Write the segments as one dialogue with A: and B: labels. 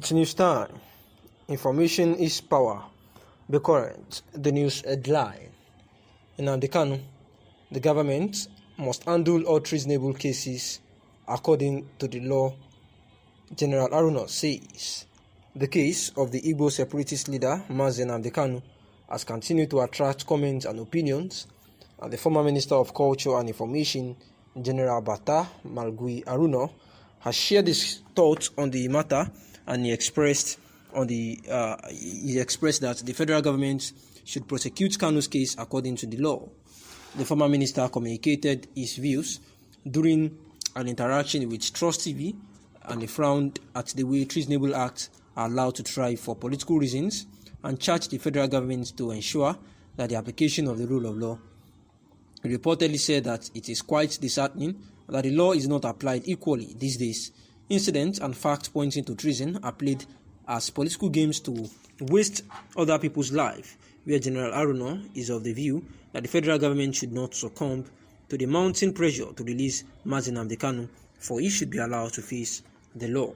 A: It's news time. Information is power. Be current. The news headline. Nnamdi Kanu, the government must handle all treasonable cases according to the law, General Arrēsst says. The case of the Igbo separatist leader, Nnamdi Kanu, has continued to attract comments and opinions, and the former Minister of Culture and Information, General Bata Malgui Aruna, has shared his thoughts on the matter, and he expressed that the federal government should prosecute Kanu's case according to the law. The former minister communicated his views during an interaction with Trust TV, and he frowned at the way treasonable acts are allowed to thrive for political reasons, and charged the federal government to ensure that the application of the rule of law. He reportedly said that it is quite disheartening that the law is not applied equally these days. Incidents and facts pointing to treason are played as political games to waste other people's lives, where General Aruna is of the view that the federal government should not succumb to the mounting pressure to release Nnamdi Kanu, for he should be allowed to face the law.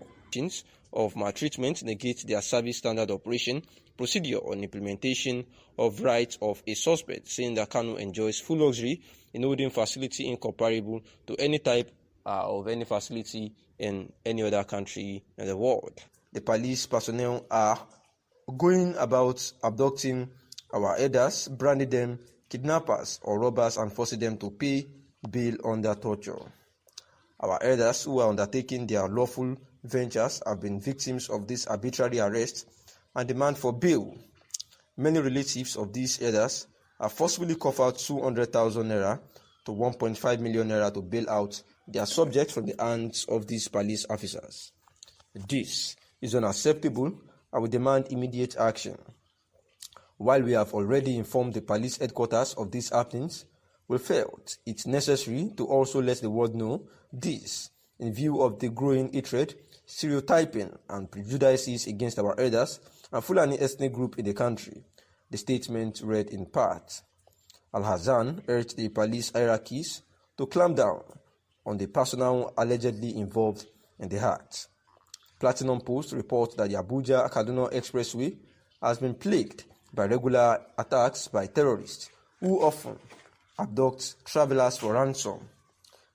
A: Of maltreatment negate their service standard operation procedure on implementation of rights of a suspect, saying that Kanu enjoys full luxury in holding facility incomparable to any type of any facility in any other country in the world. The police personnel are going about abducting our elders, branding them kidnappers or robbers, and forcing them to pay bail under torture. Our elders who are undertaking their lawful ventures have been victims of this arbitrary arrest and demand for bail. Many relatives of these elders have forcibly coughed 200,000 naira to 1.5 million naira to bail out their subjects from the hands of these police officers. This is unacceptable and we demand immediate action. While we have already informed the police headquarters of these happenings, we felt it's necessary to also let the world know this, in view of the growing hatred, stereotyping, and prejudices against our elders and Fulani ethnic group in the country. The statement read in part. Al-Hassan urged the police hierarchies to clamp down on the personnel allegedly involved in the act. Platinum Post reports that the Abuja-Kaduna Expressway has been plagued by regular attacks by terrorists who often abduct travelers for ransom.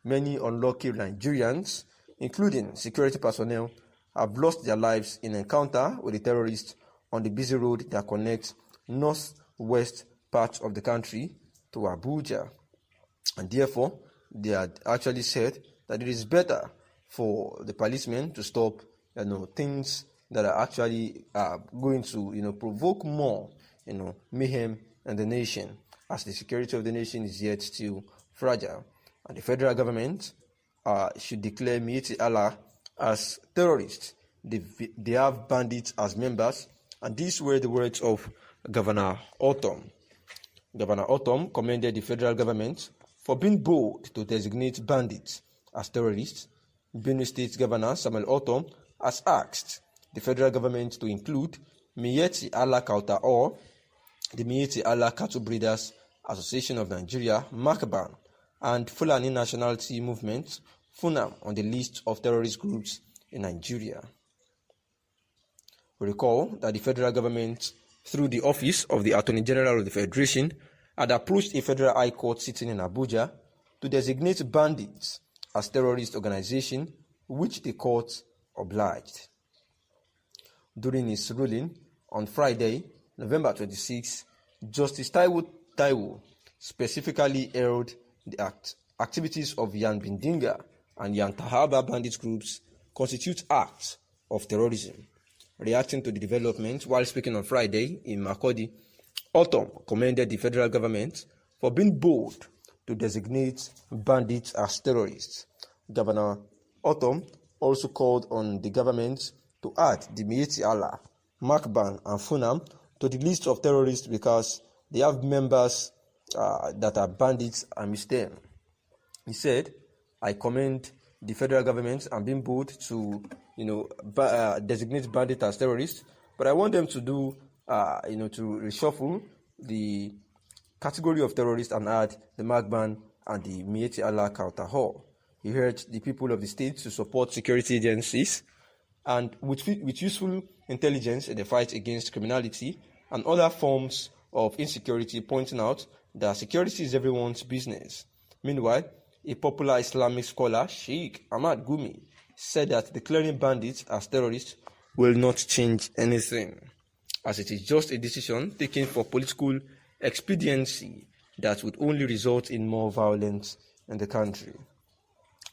A: Many unlucky Nigerians, including security personnel, have lost their lives in encounter with the terrorists on the busy road that connects northwest parts of the country to Abuja. And therefore, they had actually said that it is better for the policemen to stop things that are actually going to provoke more mayhem in the nation, as the security of the nation is yet still fragile. And the federal government should declare Miyetti Allah as terrorists. They have bandits as members, and these were the words of Governor Autumn. Governor Autumn commended the federal government for being bold to designate bandits as terrorists. Benue State Governor Samuel Autumn has asked the federal government to include Miyetti Allah Kauta, or the Miyetti Allah Cattle Breeders Association of Nigeria, MACBAN, and Fulani Nationality Movement, FUNAM, on the list of terrorist groups in Nigeria. We recall that the federal government, through the office of the Attorney General of the Federation, had approached a federal high court sitting in Abuja to designate bandits as terrorist organization, which the court obliged. During his ruling on Friday, November 26, Justice Taiwo specifically held the activities of Yan Bindinga and Yan Tahaba bandit groups constitute acts of terrorism. Reacting to the development while speaking on Friday in Makurdi, Autumn commended the federal government for being bold to designate bandits as terrorists. Governor Autumn also called on the government to add the Miyetti Allah, MACBAN, and FUNAM to the list of terrorists because they have members that are bandits amidst them. He said, I commend the federal government and being bold to designate bandits as terrorists, but I want them to do to reshuffle the category of terrorists and add the MACBAN and the Miyetti Allah Kauta. He urged the people of the state to support security agencies and with useful intelligence in the fight against criminality and other forms of insecurity, pointing out that security is everyone's business. Meanwhile, a popular Islamic scholar, Sheikh Ahmad Gumi, said that declaring bandits as terrorists will not change anything, as it is just a decision taken for political expediency that would only result in more violence in the country.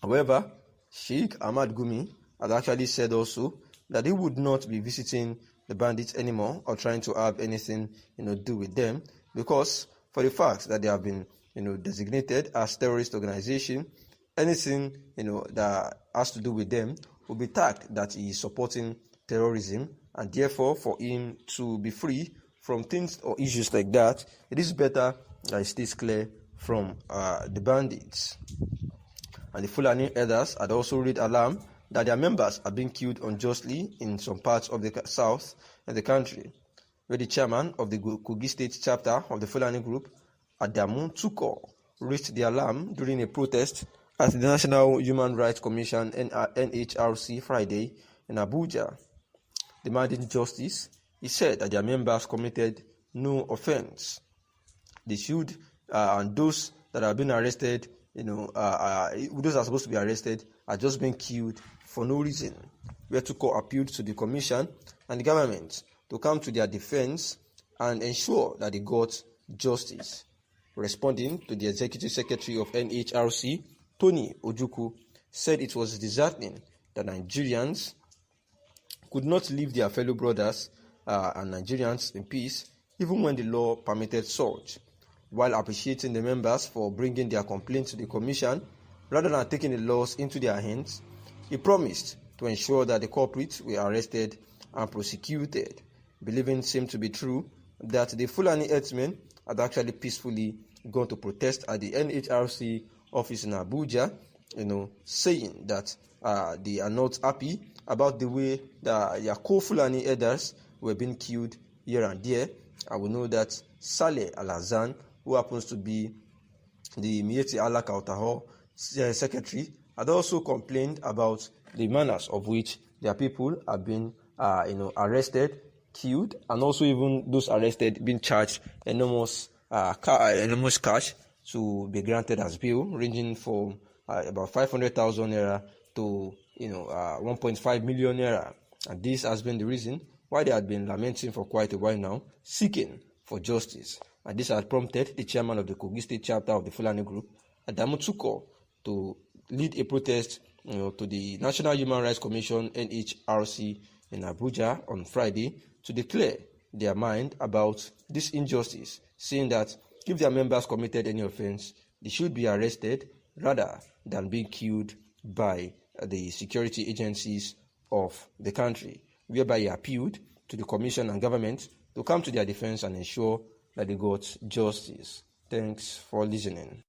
A: However, Sheikh Ahmad Gumi had actually said also that he would not be visiting the bandits anymore or trying to have anything do with them, because for the fact that they have been designated as terrorist organization, anything that has to do with them will be tagged that he is supporting terrorism, and therefore for him to be free from things or issues like that, it is better that he stays clear from the bandits. And the Fulani elders had also raised alarm that their members are being killed unjustly in some parts of the south of the country, where the chairman of the Kogi State chapter of the Fulani group, Adamu Tuko, raised the alarm during a protest at the National Human Rights Commission NHRC Friday in Abuja. Demanding justice, he said that their members committed no offense. They should, and those that have been arrested, those are supposed to be arrested, are just being killed for no reason. Where Tuko appealed to the commission and the government to come to their defense and ensure that they got justice. Responding to the executive secretary of NHRC, Tony Ojukwu, said it was disheartening that Nigerians could not leave their fellow brothers and Nigerians in peace, even when the law permitted such. While appreciating the members for bringing their complaints to the commission rather than taking the laws into their hands, he promised to ensure that the culprits were arrested and prosecuted. Believing seemed to be true that the Fulani herdsmen had actually peacefully gone to protest at the NHRC office in Abuja, saying that they are not happy about the way that their co-Fulani elders were being killed here and there. And we know that Saleh Al-Hazan, who happens to be the Mieti Allah Kautaho secretary, had also complained about the manners of which their people have been arrested, killed, and also even those arrested being charged enormous cash to be granted as bail, ranging from about 500,000 naira to 1.5 million naira. And this has been the reason why they had been lamenting for quite a while now, seeking for justice. And this had prompted the chairman of the Kogi State chapter of the Fulani group, Adamu Tuko, to lead a protest to the National Human Rights Commission NHRC in Abuja on Friday to declare their mind about this injustice, saying that if their members committed any offense, they should be arrested rather than being killed by the security agencies of the country, whereby he appealed to the commission and government to come to their defense and ensure that they got justice. Thanks for listening.